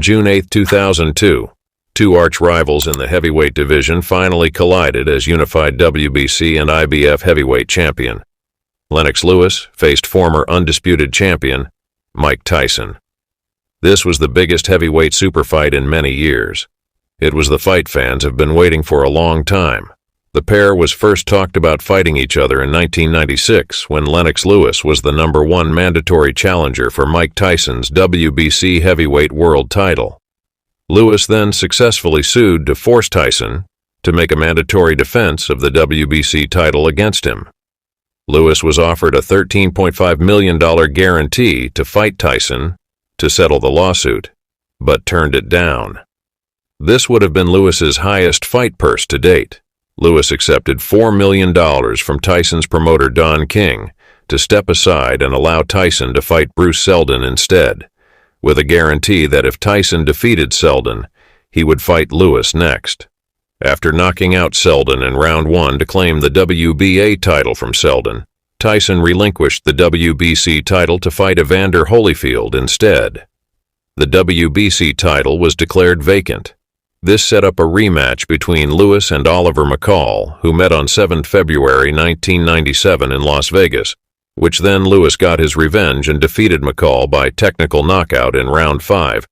June 8, 2002, two arch-rivals in the heavyweight division finally collided as unified WBC and IBF heavyweight champion. Lennox Lewis faced former undisputed champion Mike Tyson. This was the biggest heavyweight superfight in many years. It was the fight fans have been waiting for a long time. The pair was first talked about fighting each other in 1996 when Lennox Lewis was the #1 mandatory challenger for Mike Tyson's WBC heavyweight world title. Lewis then successfully sued to force Tyson to make a mandatory defense of the WBC title against him. Lewis was offered a $13.5 million guarantee to fight Tyson to settle the lawsuit, but turned it down. This would have been Lewis's highest fight purse to date. Lewis accepted $4 million from Tyson's promoter Don King to step aside and allow Tyson to fight Bruce Seldon instead, with a guarantee that if Tyson defeated Seldon, he would fight Lewis next. After knocking out Seldon in round 1 to claim the WBA title from Seldon, Tyson relinquished the WBC title to fight Evander Holyfield instead. The WBC title was declared vacant. This set up a rematch between Lewis and Oliver McCall, who met on 7 February 1997 in Las Vegas, which then Lewis got his revenge and defeated McCall by technical knockout in round 5.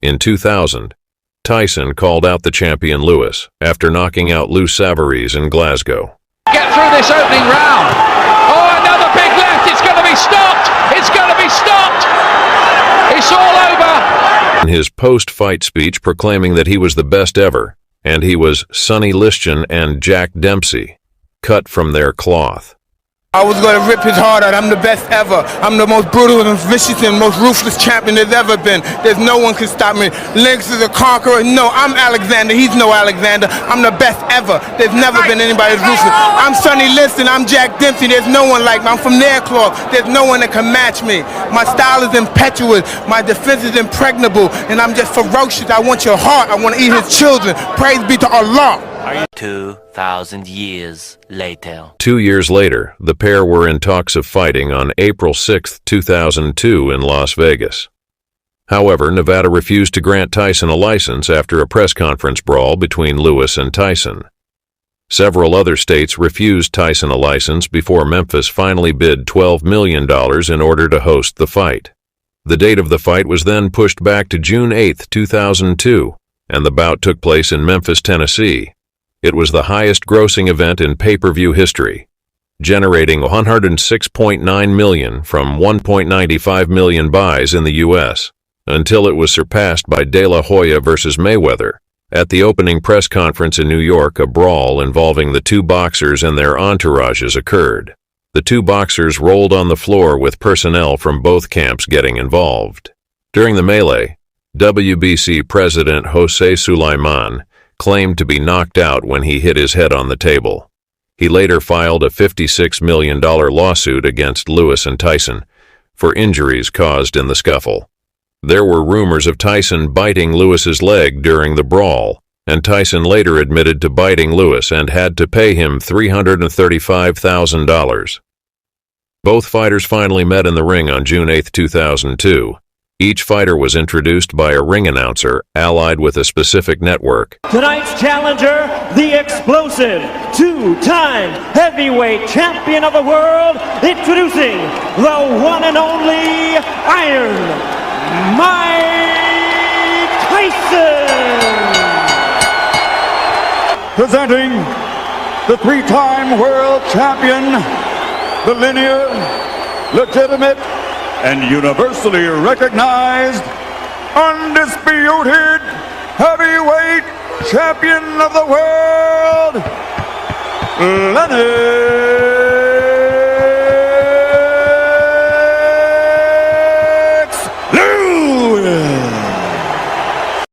In 2000, Tyson called out the champion Lewis after knocking out Lou Savarese in Glasgow. Get through this opening round. Oh, another big left. It's going to be stopped. It's going to be stopped. It's all over. In his post-fight speech proclaiming that he was the best ever, and he was Sonny Liston and Jack Dempsey, cut from their cloth. I was going to rip his heart out. I'm the best ever. I'm the most brutal and vicious and most ruthless champion there's ever been. There's no one can stop me. Lennox is a conqueror. No, I'm Alexander. He's no Alexander. I'm the best ever. There's never been anybody as ruthless. I'm Sonny Liston. I'm Jack Dempsey. There's no one like me. I'm from their cloth. There's no one that can match me. My style is impetuous. My defense is impregnable. And I'm just ferocious. I want your heart. I want to eat his children. Praise be to Allah. 2,000 years later. 2 years later, the pair were in talks of fighting on April 6, 2002 in Las Vegas. However, Nevada refused to grant Tyson a license after a press conference brawl between Lewis and Tyson. Several other states refused Tyson a license before Memphis finally bid $12 million in order to host the fight. The date of the fight was then pushed back to June 8, 2002, and the bout took place in Memphis, Tennessee. It was the highest-grossing event in pay-per-view history, generating $106.9 million from 1.95 million buys in the U.S., until it was surpassed by De La Hoya versus Mayweather. At the opening press conference in New York, a brawl involving the two boxers and their entourages occurred. The two boxers rolled on the floor with personnel from both camps getting involved. During the melee, WBC President Jose Sulaiman claimed to be knocked out when he hit his head on the table. He later filed a $56 million lawsuit against Lewis and Tyson for injuries caused in the scuffle. There were rumors of Tyson biting Lewis's leg during the brawl, and Tyson later admitted to biting Lewis and had to pay him $335,000. Both fighters finally met in the ring on June 8, 2002. Each fighter was introduced by a ring announcer allied with a specific network. Tonight's challenger, the explosive, two-time heavyweight champion of the world, introducing the one and only Iron Mike Tyson. Presenting the three-time world champion, the linear, legitimate, and universally recognized, undisputed heavyweight champion of the world, Lennox Lewis.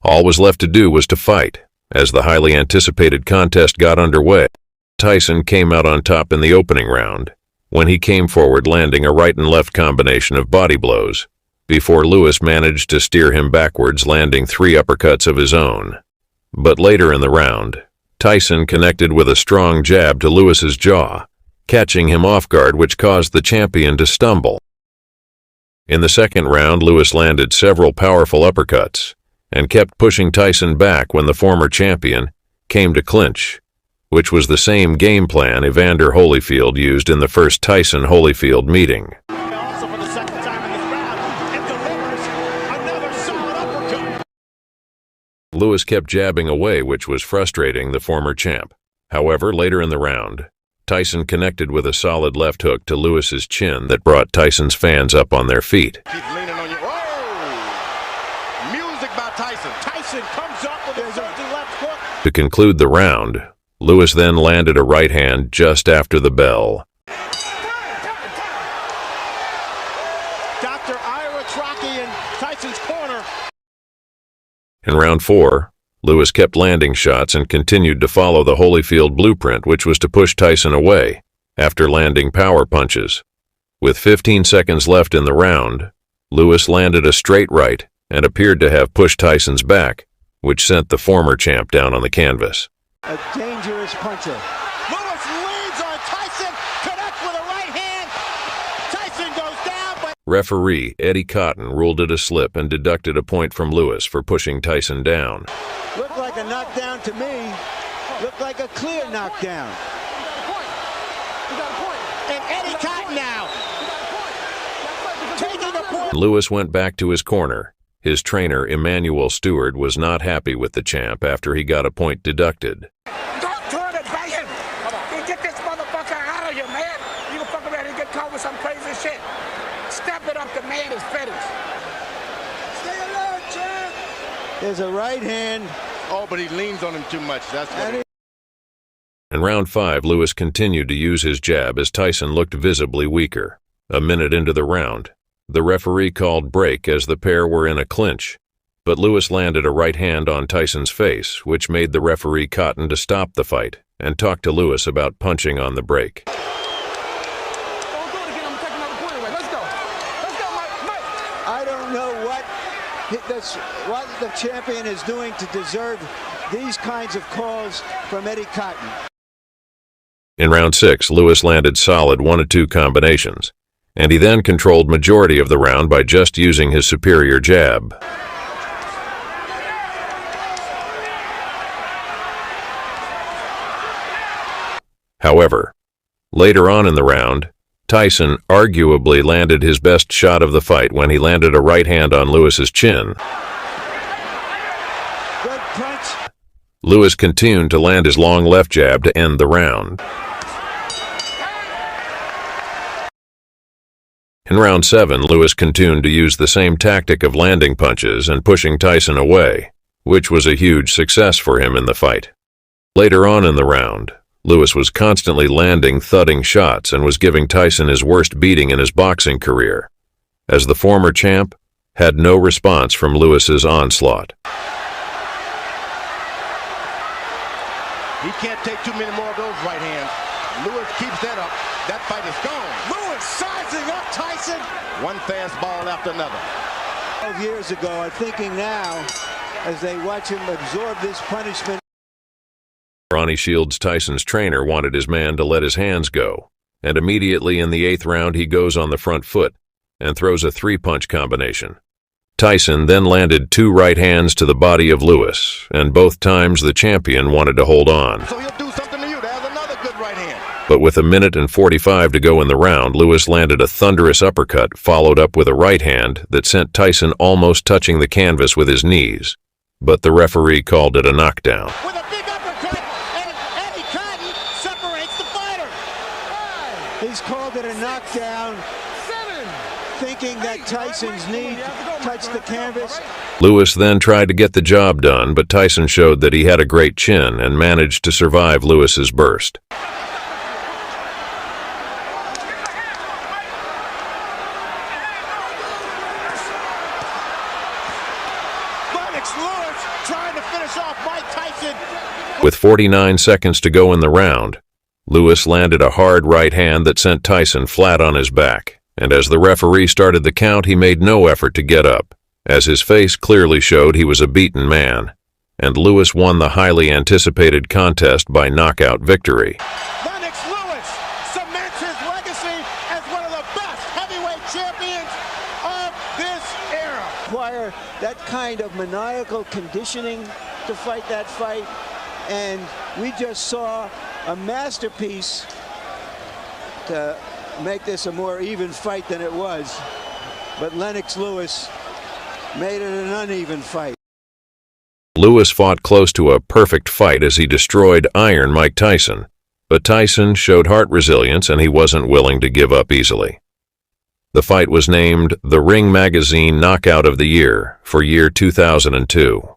All was left to do was to fight. As the highly anticipated contest got underway, Tyson came out on top in the opening round, when he came forward landing a right and left combination of body blows, before Lewis managed to steer him backwards, landing 3 uppercuts of his own. But later in the round, Tyson connected with a strong jab to Lewis's jaw, catching him off guard, which caused the champion to stumble. In the second round, Lewis landed several powerful uppercuts and kept pushing Tyson back when the former champion came to clinch, which was the same game plan Evander Holyfield used in the first Tyson-Holyfield meeting. Also for the second time in this round, it delivers another solid uppercut. Lewis kept jabbing away, which was frustrating the former champ. However, later in the round, Tyson connected with a solid left hook to Lewis's chin that brought Tyson's fans up on their feet. Keep leaning on you. Whoa! Music by Tyson. Tyson comes up with a surging left hook. To conclude the round, Lewis then landed a right hand just after the bell. Dr. Ira Trocchi in Tyson's corner. In round 4, Lewis kept landing shots and continued to follow the Holyfield blueprint, which was to push Tyson away after landing power punches. With 15 seconds left in the round, Lewis landed a straight right and appeared to have pushed Tyson's back, which sent the former champ down on the canvas. A dangerous puncher. Lewis leads on Tyson. Connect with a right hand. Tyson goes down, but Referee Eddie Cotton ruled it a slip and deducted a point from Lewis for pushing Tyson down. Looked like a knockdown to me. Looked like a clear knockdown. and Eddie Cotton now taking a point. Lewis went back to his corner. His trainer, Emmanuel Stewart, was not happy with the champ after he got a point deducted. Don't turn it, banging. You get this motherfucker out of you, man. You can fuck around and get caught with some crazy shit. Step it up, the man is finished. Stay alert, champ. There's a right hand. Oh, but he leans on him too much. That's what In round 5, Lewis continued to use his jab as Tyson looked visibly weaker. A minute into the round, the referee called break as the pair were in a clinch, but Lewis landed a right hand on Tyson's face, which made the referee Cotton to stop the fight and talk to Lewis about punching on the break. Don't do it again. I'm taking another point away. Let's go. Let's go, Mike. I don't know what the champion is doing to deserve these kinds of calls from Eddie Cotton. In round 6, Lewis landed solid 1-2 combinations, and he then controlled majority of the round by just using his superior jab. However, later on in the round, Tyson arguably landed his best shot of the fight when he landed a right hand on Lewis's chin. Good punch. Lewis continued to land his long left jab to end the round. In round 7, Lewis continued to use the same tactic of landing punches and pushing Tyson away, which was a huge success for him in the fight. Later on in the round, Lewis was constantly landing thudding shots and was giving Tyson his worst beating in his boxing career, as the former champ had no response from Lewis's onslaught. he can't take too many more of those right hands. Lewis keeps that up. That fight is gone. Lewis sizing up Tyson. One fastball after another. 12 years ago are thinking now as they watch him absorb this punishment. Ronnie Shields, Tyson's trainer, wanted his man to let his hands go, and immediately in the 8th round he goes on the front foot and throws a 3-punch combination. Tyson then landed 2 right hands to the body of Lewis, and both times the champion wanted to hold on. So he'll do something to you. There's another good right hand. But with 1:45 to go in the round, Lewis landed a thunderous uppercut followed up with a right hand that sent Tyson almost touching the canvas with his knees, but the referee called it a knockdown. With a big uppercut, and Eddie Cotton separates the fighter. He's called it a knockdown, thinking that Tyson's knee touched the canvas. Lewis then tried to get the job done, but Tyson showed that he had a great chin and managed to survive Lewis's burst. Lennox Lewis trying to finish off Mike Tyson. With 49 seconds to go in the round, Lewis landed a hard right hand that sent Tyson flat on his back, and as the referee started the count, he made no effort to get up, as his face clearly showed he was a beaten man, and Lewis won the highly anticipated contest by knockout victory. Lennox Lewis cements his legacy as one of the best heavyweight champions of kind of maniacal conditioning to fight that fight, and we just saw a masterpiece to make this a more even fight than it was. But Lennox Lewis made it an uneven fight. Lewis fought close to a perfect fight as he destroyed Iron Mike Tyson, but Tyson showed heart resilience and he wasn't willing to give up easily. The fight was named the Ring Magazine Knockout of the Year for year 2002.